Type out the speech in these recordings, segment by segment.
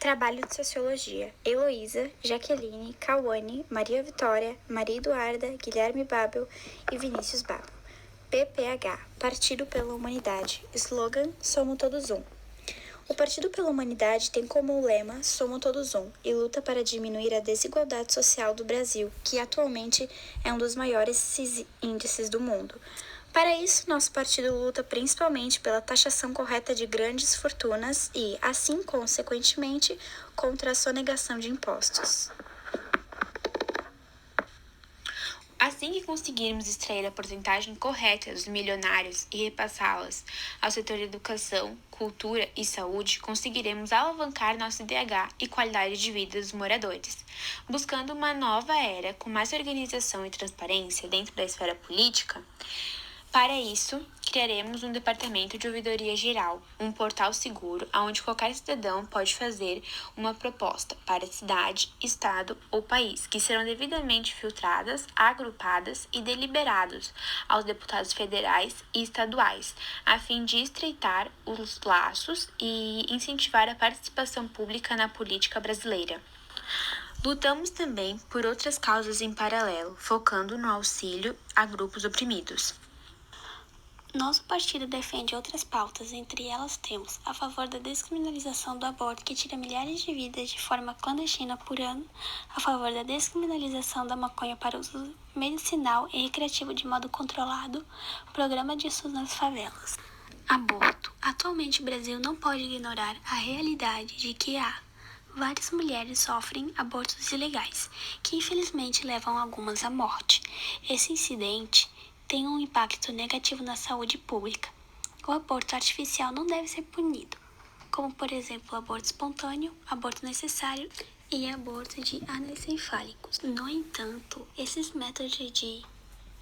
Trabalho de Sociologia: Heloísa, Jaqueline, Cauane, Maria Vitória, Maria Eduarda, Guilherme Babel e Vinícius Babel. PPH, Partido pela Humanidade. Slogan: Somos Todos Um. O Partido pela Humanidade tem como lema Somos Todos Um e luta para diminuir a desigualdade social do Brasil, que atualmente é um dos maiores índices do mundo. Para isso, nosso partido luta principalmente pela taxação correta de grandes fortunas e, assim, consequentemente, contra a sonegação de impostos. Assim que conseguirmos extrair a porcentagem correta dos milionários e repassá-las ao setor de educação, cultura e saúde, conseguiremos alavancar nosso IDH e qualidade de vida dos moradores. Buscando uma nova era com mais organização e transparência dentro da esfera política, para isso, criaremos um departamento de ouvidoria geral, um portal seguro onde qualquer cidadão pode fazer uma proposta para a cidade, estado ou país, que serão devidamente filtradas, agrupadas e deliberados aos deputados federais e estaduais, a fim de estreitar os laços e incentivar a participação pública na política brasileira. Lutamos também por outras causas em paralelo, focando no auxílio a grupos oprimidos. Nosso partido defende outras pautas, entre elas temos a favor da descriminalização do aborto, que tira milhares de vidas de forma clandestina por ano, a favor da descriminalização da maconha para uso medicinal e recreativo de modo controlado, programa de SUS nas favelas. Aborto. Atualmente o Brasil não pode ignorar a realidade de que várias mulheres sofrem abortos ilegais, que infelizmente levam algumas à morte. Esse incidente tem um impacto negativo na saúde pública. O aborto artificial não deve ser punido, como por exemplo o aborto espontâneo, aborto necessário e aborto de anencefálicos. No entanto, esses métodos de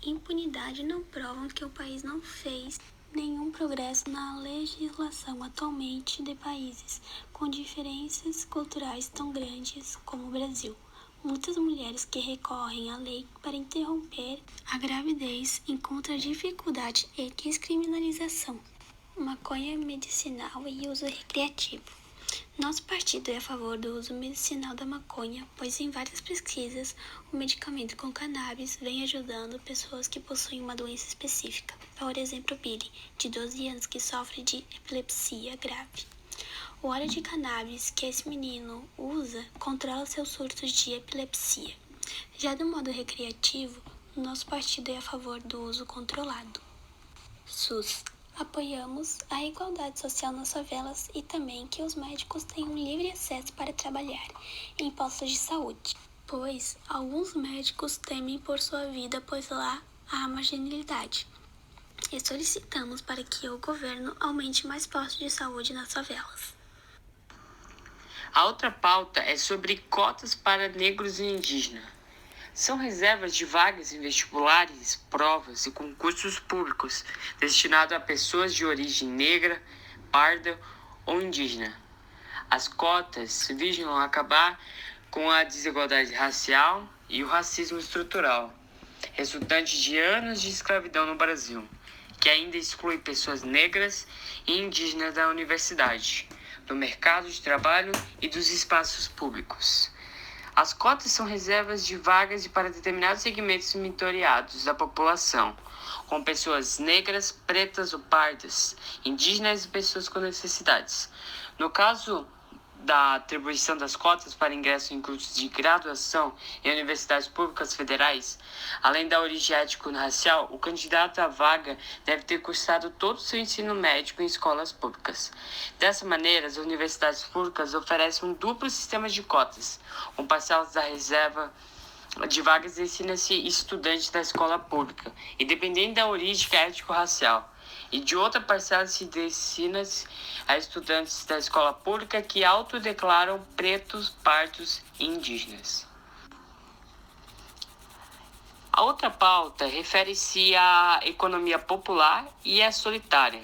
impunidade não provam que o país não fez nenhum progresso na legislação atualmente de países com diferenças culturais tão grandes como o Brasil. Muitas mulheres que recorrem à lei para interromper a gravidez encontram dificuldade e descriminalização. Maconha medicinal e uso recreativo. Nosso partido é a favor do uso medicinal da maconha, pois em várias pesquisas o medicamento com cannabis vem ajudando pessoas que possuem uma doença específica. Por exemplo, Billy, de 12 anos, que sofre de epilepsia grave. O óleo de cannabis que esse menino usa controla seus surtos de epilepsia. Já do modo recreativo, o nosso partido é a favor do uso controlado. SUS. Apoiamos a igualdade social nas favelas e também que os médicos tenham livre acesso para trabalhar em postos de saúde, pois alguns médicos temem por sua vida, pois lá há marginalidade. E solicitamos para que o governo aumente mais postos de saúde nas favelas. A outra pauta é sobre cotas para negros e indígenas. São reservas de vagas em vestibulares, provas e concursos públicos destinados a pessoas de origem negra, parda ou indígena. As cotas visam acabar com a desigualdade racial e o racismo estrutural, resultante de anos de escravidão no Brasil, que ainda exclui pessoas negras e indígenas da universidade, do mercado de trabalho e dos espaços públicos. As cotas são reservas de vagas para determinados segmentos minoritarios da população, como pessoas negras, pretas ou pardas, indígenas e pessoas com necessidades. No caso da atribuição das cotas para ingresso em cursos de graduação em universidades públicas federais, além da origem étnico-racial, o candidato à vaga deve ter cursado todo o seu ensino médico em escolas públicas. Dessa maneira, as universidades públicas oferecem um duplo sistema de cotas. Um parcela da reserva de vagas ensina-se estudantes da escola pública, independente da origem étnico-racial, e de outra parcela se destina a estudantes da escola pública que autodeclaram pretos, pardos e indígenas. A outra pauta refere-se à economia popular e à solitária.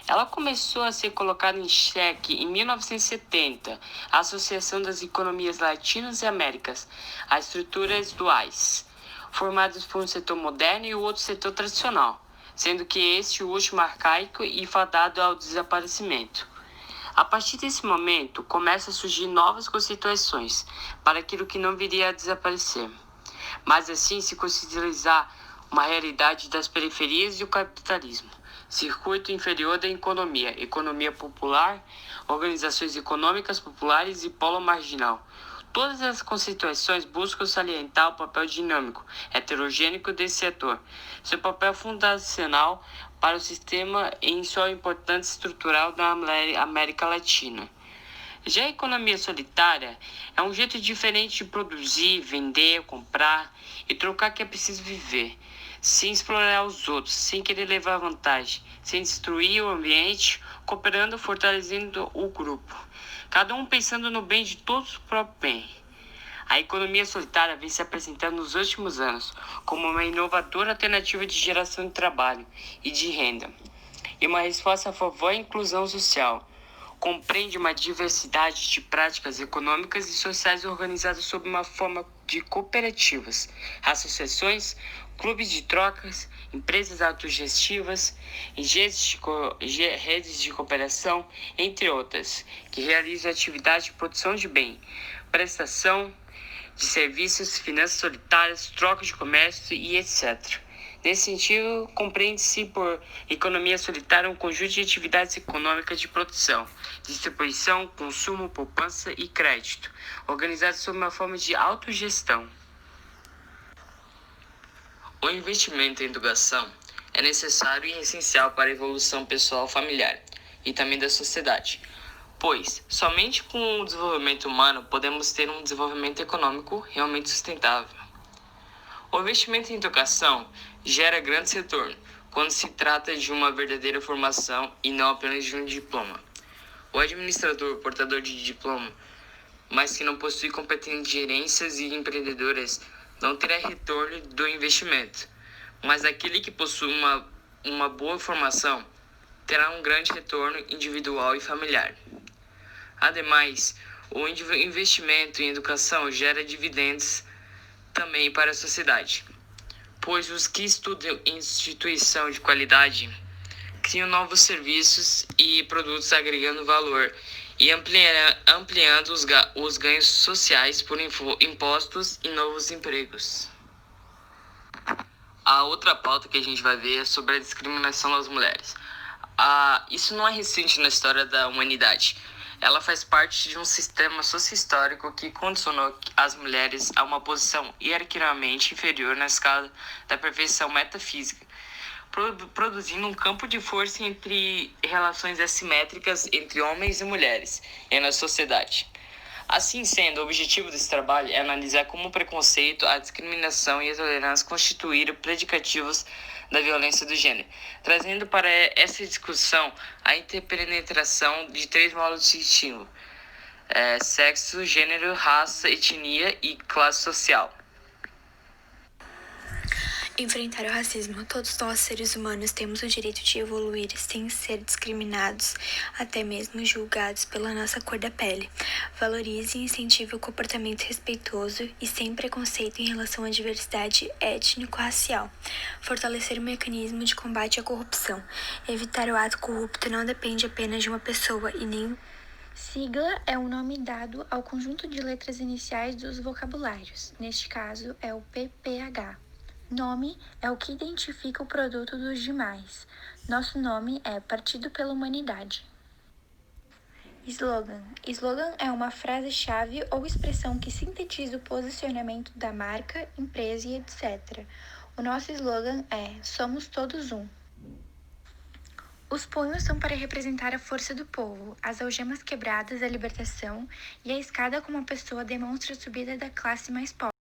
Ela começou a ser colocada em xeque em 1970, a Associação das Economias Latinas e Américas, as estruturas duais, formadas por um setor moderno e o outro setor tradicional, sendo que este o último arcaico e fadado ao desaparecimento. A partir desse momento, começam a surgir novas conceituações para aquilo que não viria a desaparecer, mas assim se considerar uma realidade das periferias e o capitalismo, circuito inferior da economia, economia popular, organizações econômicas populares e polo marginal. Todas as conceituações buscam salientar o papel dinâmico, heterogêneo desse setor, seu papel fundacional para o sistema em sua importância estrutural na América Latina. Já a economia solitária é um jeito diferente de produzir, vender, comprar e trocar que é preciso viver, sem explorar os outros, sem querer levar vantagem, sem destruir o ambiente, cooperando, fortalecendo o grupo, cada um pensando no bem de todos o próprio bem. A economia solitária vem se apresentando nos últimos anos como uma inovadora alternativa de geração de trabalho e de renda, e uma resposta a favor da inclusão social. Compreende uma diversidade de práticas econômicas e sociais organizadas sob uma forma de cooperativas, associações, clubes de trocas, empresas autogestivas, redes de cooperação, entre outras, que realizam atividades de produção de bem, prestação de serviços, finanças solitárias, troca de comércio e etc. Nesse sentido, compreende-se por economia solitária um conjunto de atividades econômicas de produção, distribuição, consumo, poupança e crédito, organizadas sob uma forma de autogestão. O investimento em educação é necessário e essencial para a evolução pessoal familiar e também da sociedade, pois somente com o desenvolvimento humano podemos ter um desenvolvimento econômico realmente sustentável. O investimento em educação gera grande retorno quando se trata de uma verdadeira formação e não apenas de um diploma. O administrador portador de diploma, mas que não possui competências de gerências e empreendedoras, não terá retorno do investimento, mas aquele que possui uma boa formação terá um grande retorno individual e familiar. Ademais, o investimento em educação gera dividendos também para a sociedade, pois os que estudam em instituição de qualidade criam novos serviços e produtos agregando valor e ampliando os ganhos sociais por impostos e novos empregos. A outra pauta que a gente vai ver é sobre a discriminação das mulheres. Isso não é recente na história da humanidade. Ela faz parte de um sistema socio-histórico que condicionou as mulheres a uma posição hierarquicamente inferior na escala da perfeição metafísica, produzindo um campo de força entre relações assimétricas entre homens e mulheres e na sociedade. Assim sendo, o objetivo desse trabalho é analisar como o preconceito, a discriminação e a intolerância constituíram predicativos da violência do gênero, trazendo para essa discussão a interpenetração de 3 modos distintos: sexo, gênero, raça, etnia e classe social. Enfrentar o racismo. Todos nós, seres humanos, temos o direito de evoluir sem ser discriminados, até mesmo julgados pela nossa cor da pele. Valorize e incentive o comportamento respeitoso e sem preconceito em relação à diversidade étnico-racial. Fortalecer o mecanismo de combate à corrupção. Evitar o ato corrupto não depende apenas de uma pessoa e nem... Sigla é o nome dado ao conjunto de letras iniciais dos vocabulários. Neste caso, é o PPH. Nome é o que identifica o produto dos demais. Nosso nome é Partido pela Humanidade. Slogan. Slogan é uma frase-chave ou expressão que sintetiza o posicionamento da marca, empresa e etc. O nosso slogan é Somos Todos Um. Os punhos são para representar a força do povo, as algemas quebradas, a libertação, e a escada como a pessoa demonstra a subida da classe mais pobre.